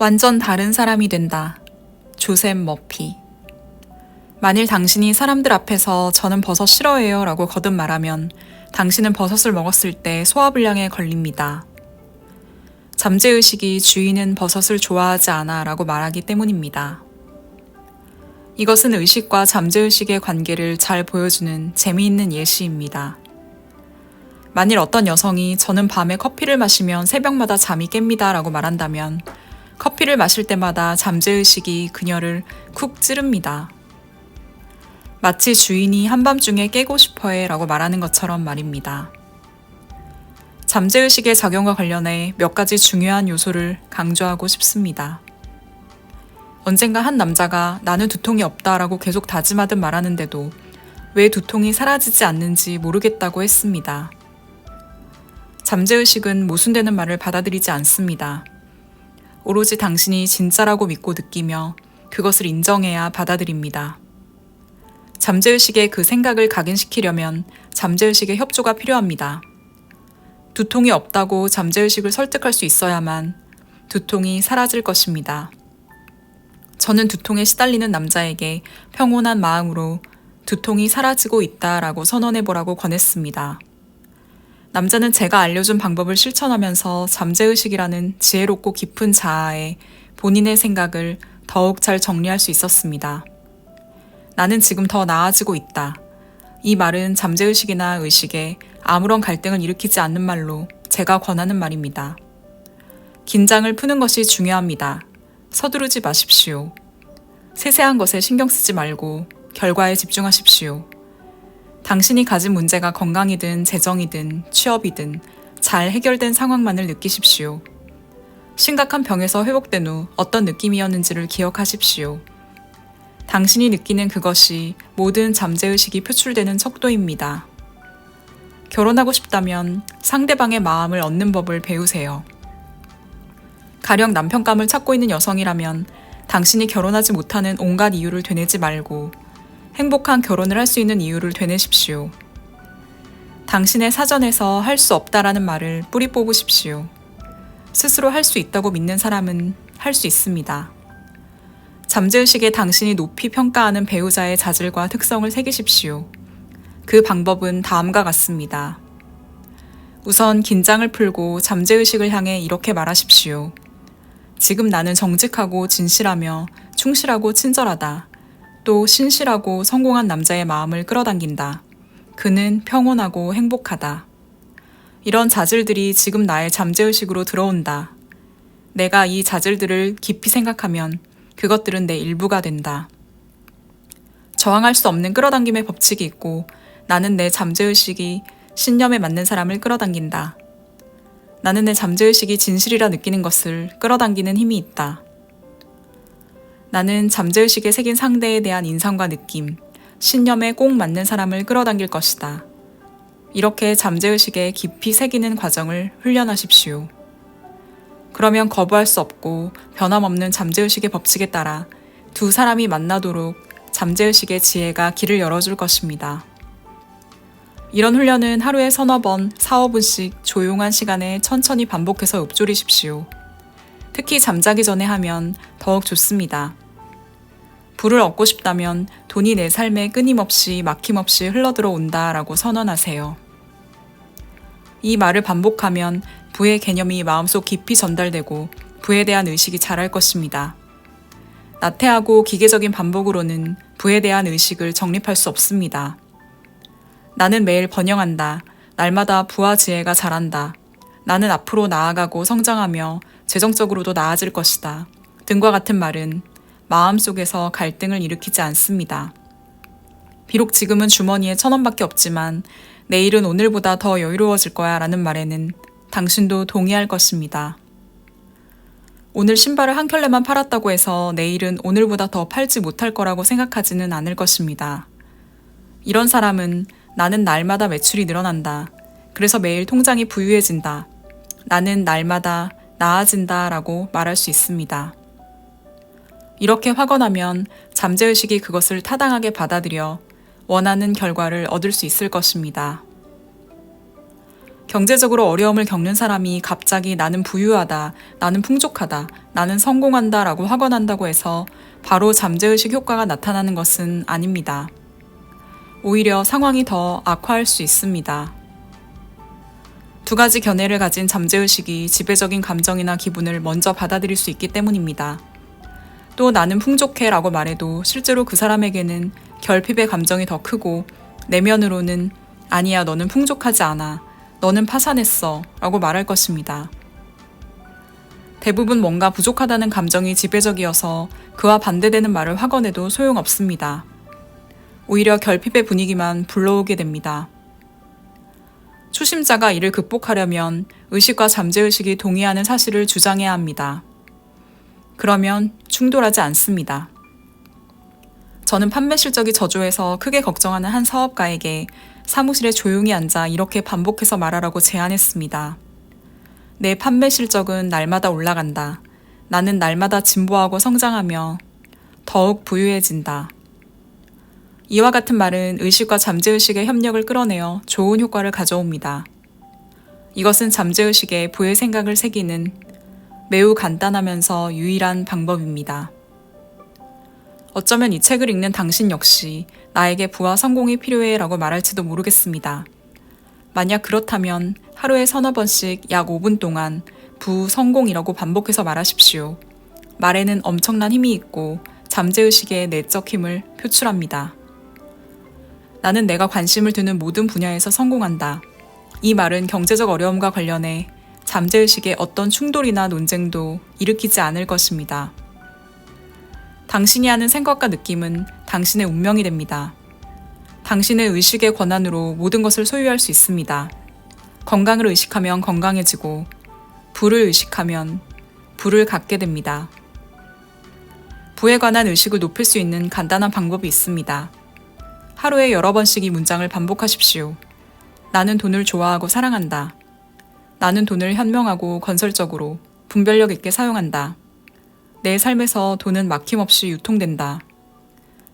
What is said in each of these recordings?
완전 다른 사람이 된다. 조셉 머피. 만일 당신이 사람들 앞에서 저는 버섯 싫어해요 라고 거듭 말하면 당신은 버섯을 먹었을 때 소화불량에 걸립니다. 잠재의식이 주인은 버섯을 좋아하지 않아 라고 말하기 때문입니다. 이것은 의식과 잠재의식의 관계를 잘 보여주는 재미있는 예시입니다. 만일 어떤 여성이 저는 밤에 커피를 마시면 새벽마다 잠이 깹니다 라고 말한다면 커피를 마실 때마다 잠재의식이 그녀를 쿡 찌릅니다. 마치 주인이 한밤중에 깨고 싶어해 라고 말하는 것처럼 말입니다. 잠재의식의 작용과 관련해 몇 가지 중요한 요소를 강조하고 싶습니다. 언젠가 한 남자가 나는 두통이 없다 라고 계속 다짐하듯 말하는데도 왜 두통이 사라지지 않는지 모르겠다고 했습니다. 잠재의식은 모순되는 말을 받아들이지 않습니다. 오로지 당신이 진짜라고 믿고 느끼며 그것을 인정해야 받아들입니다. 잠재의식의 그 생각을 각인시키려면 잠재의식의 협조가 필요합니다. 두통이 없다고 잠재의식을 설득할 수 있어야만 두통이 사라질 것입니다. 저는 두통에 시달리는 남자에게 평온한 마음으로 두통이 사라지고 있다라고 선언해보라고 권했습니다. 남자는 제가 알려준 방법을 실천하면서 잠재의식이라는 지혜롭고 깊은 자아에 본인의 생각을 더욱 잘 정리할 수 있었습니다. 나는 지금 더 나아지고 있다. 이 말은 잠재의식이나 의식에 아무런 갈등을 일으키지 않는 말로 제가 권하는 말입니다. 긴장을 푸는 것이 중요합니다. 서두르지 마십시오. 세세한 것에 신경 쓰지 말고 결과에 집중하십시오. 당신이 가진 문제가 건강이든 재정이든 취업이든 잘 해결된 상황만을 느끼십시오. 심각한 병에서 회복된 후 어떤 느낌이었는지를 기억하십시오. 당신이 느끼는 그것이 모든 잠재의식이 표출되는 척도입니다. 결혼하고 싶다면 상대방의 마음을 얻는 법을 배우세요. 가령 남편감을 찾고 있는 여성이라면 당신이 결혼하지 못하는 온갖 이유를 되뇌지 말고 행복한 결혼을 할 수 있는 이유를 되뇌십시오. 당신의 사전에서 할 수 없다라는 말을 뿌리 뽑으십시오. 스스로 할 수 있다고 믿는 사람은 할 수 있습니다. 잠재의식에 당신이 높이 평가하는 배우자의 자질과 특성을 새기십시오. 그 방법은 다음과 같습니다. 우선 긴장을 풀고 잠재의식을 향해 이렇게 말하십시오. 지금 나는 정직하고 진실하며 충실하고 친절하다. 또 신실하고 성공한 남자의 마음을 끌어당긴다. 그는 평온하고 행복하다. 이런 자질들이 지금 나의 잠재의식으로 들어온다. 내가 이 자질들을 깊이 생각하면 그것들은 내 일부가 된다. 저항할 수 없는 끌어당김의 법칙이 있고 나는 내 잠재의식이 신념에 맞는 사람을 끌어당긴다. 나는 내 잠재의식이 진실이라 느끼는 것을 끌어당기는 힘이 있다. 나는 잠재의식에 새긴 상대에 대한 인상과 느낌, 신념에 꼭 맞는 사람을 끌어당길 것이다. 이렇게 잠재의식에 깊이 새기는 과정을 훈련하십시오. 그러면 거부할 수 없고 변함없는 잠재의식의 법칙에 따라 두 사람이 만나도록 잠재의식의 지혜가 길을 열어줄 것입니다. 이런 훈련은 하루에 서너 번, 4~5분씩 조용한 시간에 천천히 반복해서 읊조리십시오. 특히 잠자기 전에 하면 더욱 좋습니다. 부를 얻고 싶다면 돈이 내 삶에 끊임없이 막힘없이 흘러들어온다 라고 선언하세요. 이 말을 반복하면 부의 개념이 마음속 깊이 전달되고 부에 대한 의식이 자랄 것입니다. 나태하고 기계적인 반복으로는 부에 대한 의식을 정립할 수 없습니다. 나는 매일 번영한다. 날마다 부와 지혜가 자란다. 나는 앞으로 나아가고 성장하며 재정적으로도 나아질 것이다. 등과 같은 말은 마음속에서 갈등을 일으키지 않습니다. 비록 지금은 주머니에 1,000원밖에 없지만 내일은 오늘보다 더 여유로워질 거야 라는 말에는 당신도 동의할 것입니다. 오늘 신발을 한 켤레만 팔았다고 해서 내일은 오늘보다 더 팔지 못할 거라고 생각하지는 않을 것입니다. 이런 사람은 나는 날마다 매출이 늘어난다. 그래서 매일 통장이 부유해진다. 나는 날마다 나아진다 라고 말할 수 있습니다. 이렇게 확언하면 잠재의식이 그것을 타당하게 받아들여 원하는 결과를 얻을 수 있을 것입니다. 경제적으로 어려움을 겪는 사람이 갑자기 나는 부유하다, 나는 풍족하다, 나는 성공한다 라고 확언한다고 해서 바로 잠재의식 효과가 나타나는 것은 아닙니다. 오히려 상황이 더 악화할 수 있습니다. 두 가지 견해를 가진 잠재의식이 지배적인 감정이나 기분을 먼저 받아들일 수 있기 때문입니다. 또 나는 풍족해 라고 말해도 실제로 그 사람에게는 결핍의 감정이 더 크고 내면으로는 아니야, 너는 풍족하지 않아, 너는 파산했어 라고 말할 것입니다. 대부분 뭔가 부족하다는 감정이 지배적이어서 그와 반대되는 말을 확언해도 소용없습니다. 오히려 결핍의 분위기만 불러오게 됩니다. 초심자가 이를 극복하려면 의식과 잠재의식이 동의하는 사실을 주장해야 합니다. 그러면 충돌하지 않습니다. 저는 판매 실적이 저조해서 크게 걱정하는 한 사업가에게 사무실에 조용히 앉아 이렇게 반복해서 말하라고 제안했습니다. 내 판매 실적은 날마다 올라간다. 나는 날마다 진보하고 성장하며 더욱 부유해진다. 이와 같은 말은 의식과 잠재의식의 협력을 끌어내어 좋은 효과를 가져옵니다. 이것은 잠재의식에 부의 생각을 새기는 매우 간단하면서 유일한 방법입니다. 어쩌면 이 책을 읽는 당신 역시 나에게 부와 성공이 필요해 라고 말할지도 모르겠습니다. 만약 그렇다면 하루에 서너 번씩 약 5분 동안 부, 성공이라고 반복해서 말하십시오. 말에는 엄청난 힘이 있고 잠재의식의 내적 힘을 표출합니다. 나는 내가 관심을 두는 모든 분야에서 성공한다. 이 말은 경제적 어려움과 관련해 잠재의식의 어떤 충돌이나 논쟁도 일으키지 않을 것입니다. 당신이 하는 생각과 느낌은 당신의 운명이 됩니다. 당신의 의식의 권한으로 모든 것을 소유할 수 있습니다. 건강을 의식하면 건강해지고 부를 의식하면 부를 갖게 됩니다. 부에 관한 의식을 높일 수 있는 간단한 방법이 있습니다. 하루에 여러 번씩 이 문장을 반복하십시오. 나는 돈을 좋아하고 사랑한다. 나는 돈을 현명하고 건설적으로 분별력 있게 사용한다. 내 삶에서 돈은 막힘없이 유통된다.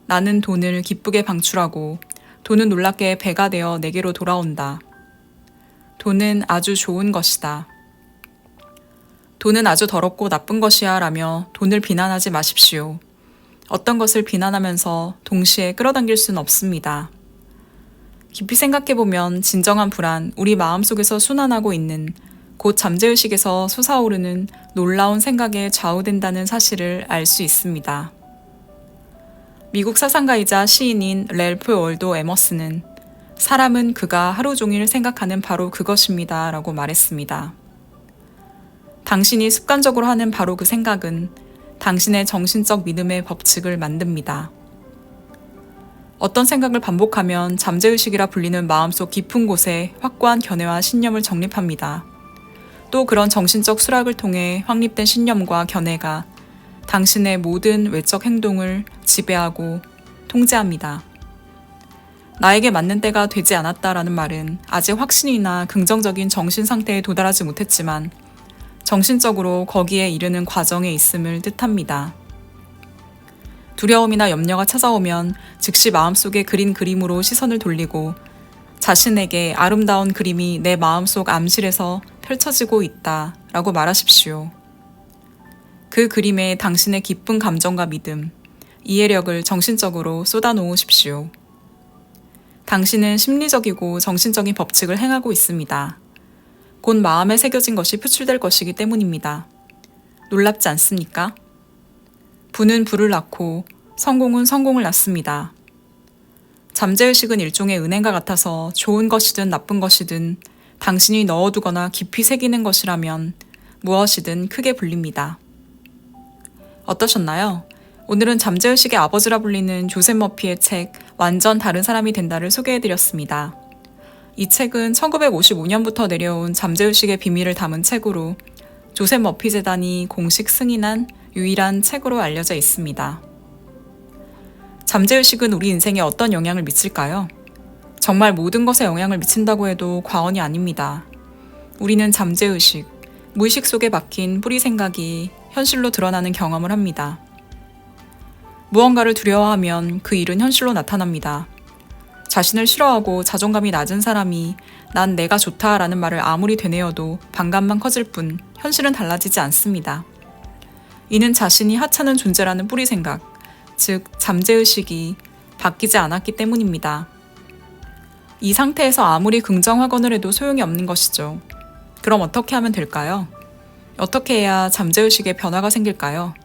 나는 돈을 기쁘게 방출하고 돈은 놀랍게 배가 되어 내게로 돌아온다. 돈은 아주 좋은 것이다. 돈은 아주 더럽고 나쁜 것이야 라며 돈을 비난하지 마십시오. 어떤 것을 비난하면서 동시에 끌어당길 수는 없습니다. 깊이 생각해보면 진정한 불안, 우리 마음속에서 순환하고 있는 곧 잠재의식에서 솟아오르는 놀라운 생각에 좌우된다는 사실을 알 수 있습니다. 미국 사상가이자 시인인 랠프 월도 에머스는 사람은 그가 하루 종일 생각하는 바로 그것입니다 라고 말했습니다. 당신이 습관적으로 하는 바로 그 생각은 당신의 정신적 믿음의 법칙을 만듭니다. 어떤 생각을 반복하면 잠재의식이라 불리는 마음속 깊은 곳에 확고한 견해와 신념을 정립합니다. 또 그런 정신적 수락을 통해 확립된 신념과 견해가 당신의 모든 외적 행동을 지배하고 통제합니다. 나에게 맞는 때가 되지 않았다라는 말은 아직 확신이나 긍정적인 정신 상태에 도달하지 못했지만 정신적으로 거기에 이르는 과정에 있음을 뜻합니다. 두려움이나 염려가 찾아오면 즉시 마음속에 그린 그림으로 시선을 돌리고 자신에게 아름다운 그림이 내 마음속 암실에서 펼쳐지고 있다 라고 말하십시오. 그 그림에 당신의 기쁜 감정과 믿음, 이해력을 정신적으로 쏟아놓으십시오. 당신은 심리적이고 정신적인 법칙을 행하고 있습니다. 곧 마음에 새겨진 것이 표출될 것이기 때문입니다. 놀랍지 않습니까? 부는 부를 낳고 성공은 성공을 낳습니다. 잠재의식은 일종의 은행과 같아서 좋은 것이든 나쁜 것이든 당신이 넣어두거나 깊이 새기는 것이라면 무엇이든 크게 불립니다. 어떠셨나요? 오늘은 잠재의식의 아버지라 불리는 조셉 머피의 책 완전 다른 사람이 된다를 소개해드렸습니다. 이 책은 1955년부터 내려온 잠재의식의 비밀을 담은 책으로 조셉 머피 재단이 공식 승인한 유일한 책으로 알려져 있습니다. 잠재의식은 우리 인생에 어떤 영향을 미칠까요? 정말 모든 것에 영향을 미친다고 해도 과언이 아닙니다. 우리는 잠재의식, 무의식 속에 박힌 뿌리 생각이 현실로 드러나는 경험을 합니다. 무언가를 두려워하면 그 일은 현실로 나타납니다. 자신을 싫어하고 자존감이 낮은 사람이 난 내가 좋다라는 말을 아무리 되뇌어도 반감만 커질 뿐 현실은 달라지지 않습니다. 이는 자신이 하찮은 존재라는 뿌리 생각, 즉 잠재의식이 바뀌지 않았기 때문입니다. 이 상태에서 아무리 긍정 확언을 해도 소용이 없는 것이죠. 그럼 어떻게 하면 될까요? 어떻게 해야 잠재의식에 변화가 생길까요?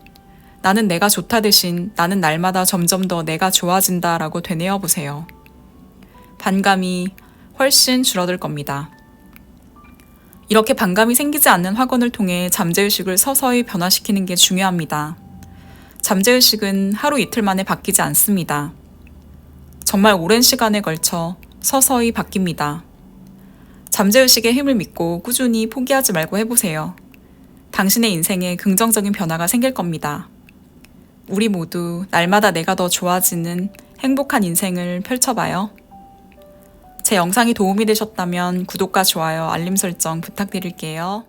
나는 내가 좋다 대신 나는 날마다 점점 더 내가 좋아진다 라고 되뇌어 보세요. 반감이 훨씬 줄어들 겁니다. 이렇게 반감이 생기지 않는 확언을 통해 잠재의식을 서서히 변화시키는 게 중요합니다. 잠재의식은 하루 이틀 만에 바뀌지 않습니다. 정말 오랜 시간에 걸쳐 서서히 바뀝니다. 잠재의식의 힘을 믿고 꾸준히 포기하지 말고 해보세요. 당신의 인생에 긍정적인 변화가 생길 겁니다. 우리 모두 날마다 내가 더 좋아지는 행복한 인생을 펼쳐봐요. 제 영상이 도움이 되셨다면 구독과 좋아요, 알림 설정 부탁드릴게요.